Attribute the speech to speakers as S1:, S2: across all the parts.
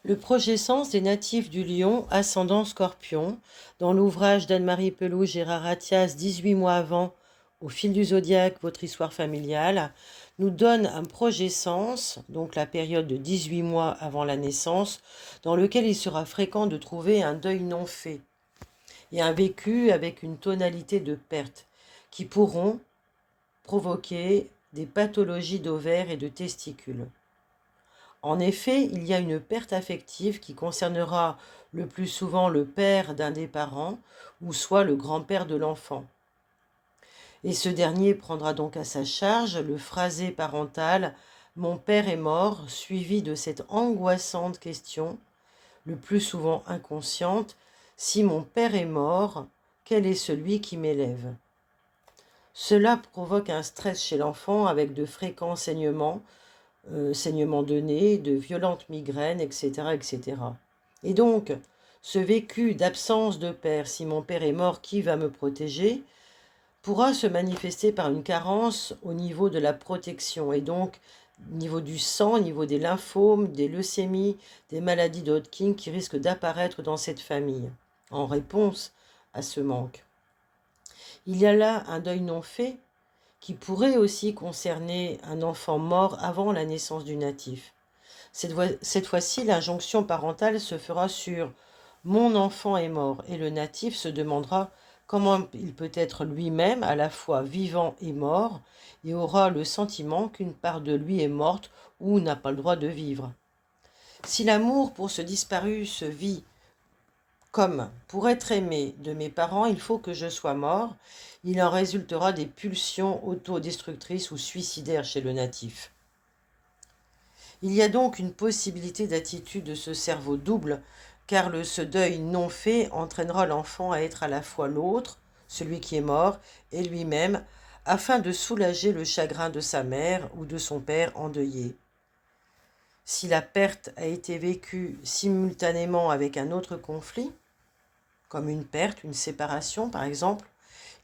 S1: Le projet-sens des natifs du Lion, ascendant Scorpion, dans l'ouvrage d'Anne-Marie Pelou, Gérard Attias, 18 mois avant, Au fil du zodiaque, votre histoire familiale, nous donne un projet-sens, donc la période de 18 mois avant la naissance, dans lequel il sera fréquent de trouver un deuil non fait et un vécu avec une tonalité de perte, qui pourront provoquer des pathologies d'ovaires et de testicules. En effet, il y a une perte affective qui concernera le plus souvent le père d'un des parents ou soit le grand-père de l'enfant. Et ce dernier prendra donc à sa charge le phrasé parental « Mon père est mort », suivi de cette angoissante question, le plus souvent inconsciente « Si mon père est mort, quel est celui qui m'élève ?» Cela provoque un stress chez l'enfant avec de fréquents saignements de nez, de violentes migraines, etc., etc. Et donc, ce vécu d'absence de père, si mon père est mort, qui va me protéger, pourra se manifester par une carence au niveau de la protection, et donc au niveau du sang, au niveau des lymphomes, des leucémies, des maladies de Hodgkin qui risquent d'apparaître dans cette famille, en réponse à ce manque. Il y a là un deuil non fait, qui pourrait aussi concerner un enfant mort avant la naissance du natif. Cette fois-ci, l'injonction parentale se fera sur « mon enfant est mort » et le natif se demandera comment il peut être lui-même à la fois vivant et mort et aura le sentiment qu'une part de lui est morte ou n'a pas le droit de vivre. Si l'amour pour ce disparu se vit comme « pour être aimé de mes parents, il faut que je sois mort », il en résultera des pulsions autodestructrices ou suicidaires chez le natif. Il y a donc une possibilité d'attitude de ce cerveau double, car ce deuil non fait entraînera l'enfant à être à la fois l'autre, celui qui est mort, et lui-même, afin de soulager le chagrin de sa mère ou de son père endeuillé. Si la perte a été vécue simultanément avec un autre conflit, comme une perte, une séparation par exemple,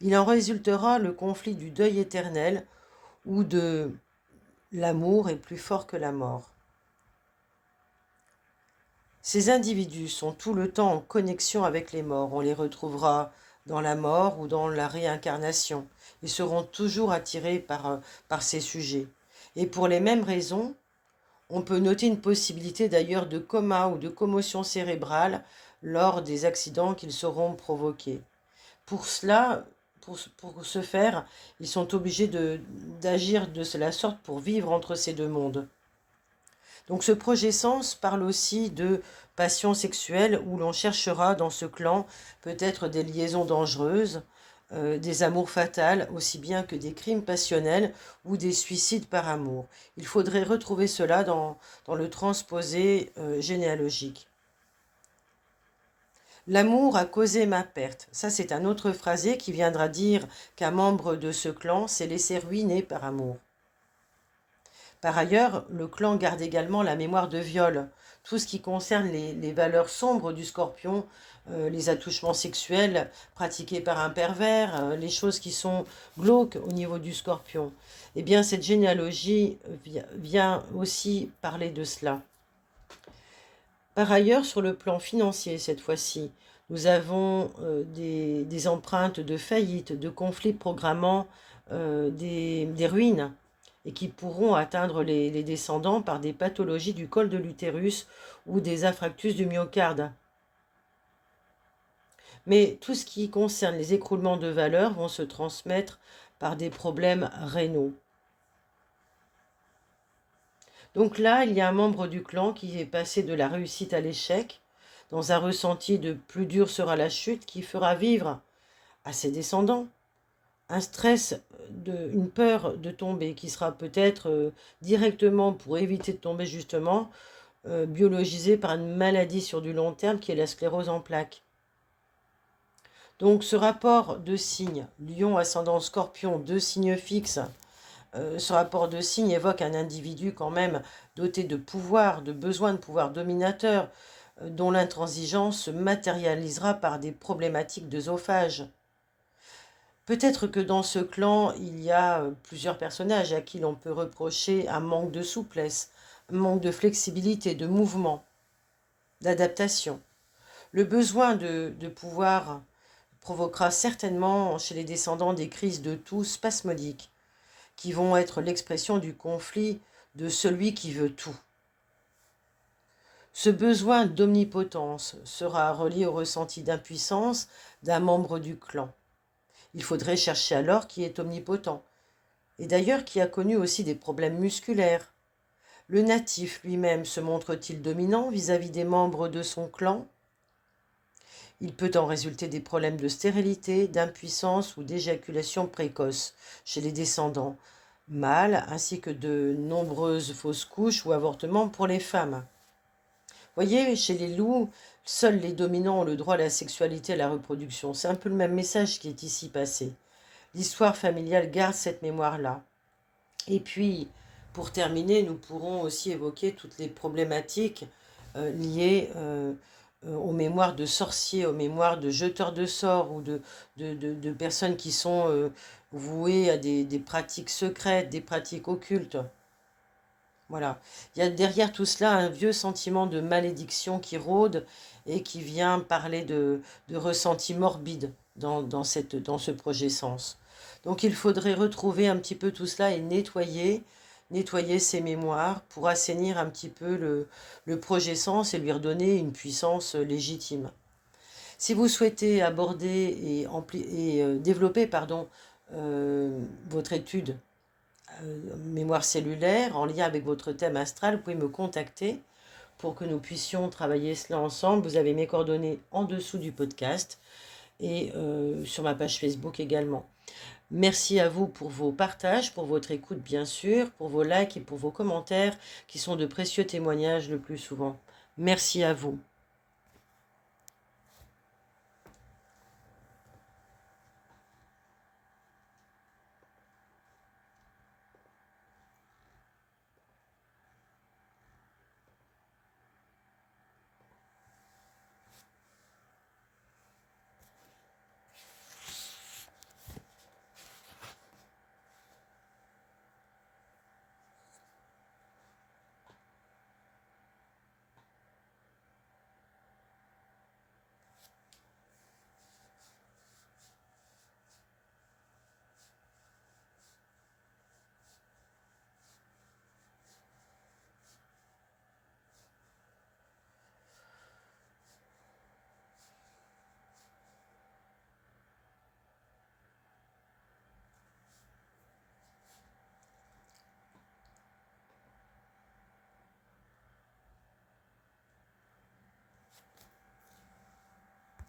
S1: il en résultera le conflit du deuil éternel ou de l'amour est plus fort que la mort. Ces individus sont tout le temps en connexion avec les morts. On les retrouvera dans la mort ou dans la réincarnation. Ils seront toujours attirés par ces sujets. Et pour les mêmes raisons, on peut noter une possibilité d'ailleurs de coma ou de commotion cérébrale lors des accidents qu'ils sauront provoquer. Pour cela, pour ce faire, ils sont obligés d'agir de la sorte pour vivre entre ces deux mondes. Donc ce projet-sens parle aussi de passion sexuelle où l'on cherchera dans ce clan peut-être des liaisons dangereuses, des amours fatales, aussi bien que des crimes passionnels ou des suicides par amour. Il faudrait retrouver cela dans le transposé généalogique. L'amour a causé ma perte. Ça, c'est un autre phrasé qui viendra dire qu'un membre de ce clan s'est laissé ruiner par amour. Par ailleurs, le clan garde également la mémoire de viol. Tout ce qui concerne les valeurs sombres du scorpion, les attouchements sexuels pratiqués par un pervers, les choses qui sont glauques au niveau du scorpion. Eh bien, cette généalogie vient aussi parler de cela. Par ailleurs, sur le plan financier, cette fois-ci, nous avons des empreintes de faillite, de conflits programmant des ruines et qui pourront atteindre les descendants par des pathologies du col de l'utérus ou des infarctus du myocarde. Mais tout ce qui concerne les écroulements de valeur vont se transmettre par des problèmes rénaux. Donc là, il y a un membre du clan qui est passé de la réussite à l'échec, dans un ressenti de plus dur sera la chute, qui fera vivre à ses descendants un stress, une peur de tomber, qui sera peut-être directement, pour éviter de tomber justement, biologisée par une maladie sur du long terme qui est la sclérose en plaques. Donc ce rapport de signes, Lion, ascendant Scorpion, deux signes fixes, ce rapport de signes évoque un individu quand même doté de pouvoir, de besoin de pouvoir dominateur, dont l'intransigeance se matérialisera par des problématiques d'œsophage. Peut-être que dans ce clan, il y a plusieurs personnages à qui l'on peut reprocher un manque de souplesse, un manque de flexibilité, de mouvement. d'adaptation. Le besoin de pouvoir provoquera certainement chez les descendants des crises de tout spasmodiques, qui vont être l'expression du conflit de celui qui veut tout. Ce besoin d'omnipotence sera relié au ressenti d'impuissance d'un membre du clan. Il faudrait chercher alors qui est omnipotent, et d'ailleurs qui a connu aussi des problèmes musculaires. Le natif lui-même se montre-t-il dominant vis-à-vis des membres de son clan? Il peut en résulter des problèmes de stérilité, d'impuissance ou d'éjaculation précoce chez les descendants mâles, ainsi que de nombreuses fausses couches ou avortements pour les femmes. Voyez, chez les loups, seuls les dominants ont le droit à la sexualité et à la reproduction. C'est un peu le même message qui est ici passé. L'histoire familiale garde cette mémoire-là. Et puis, pour terminer, nous pourrons aussi évoquer toutes les problématiques liées aux mémoires de sorciers, aux mémoires de jeteurs de sorts ou de personnes qui sont vouées à des pratiques secrètes, des pratiques occultes. Voilà. Il y a derrière tout cela un vieux sentiment de malédiction qui rôde et qui vient parler de ressenti morbide dans ce projet sens. Donc il faudrait retrouver un petit peu tout cela et nettoyer ces mémoires pour assainir un petit peu le projet sens et lui redonner une puissance légitime. Si vous souhaitez aborder et développer votre étude mémoire cellulaire en lien avec votre thème astral, vous pouvez me contacter pour que nous puissions travailler cela ensemble. Vous avez mes coordonnées en dessous du podcast et sur ma page Facebook également. Merci à vous pour vos partages, pour votre écoute bien sûr, pour vos likes et pour vos commentaires qui sont de précieux témoignages le plus souvent. Merci à vous.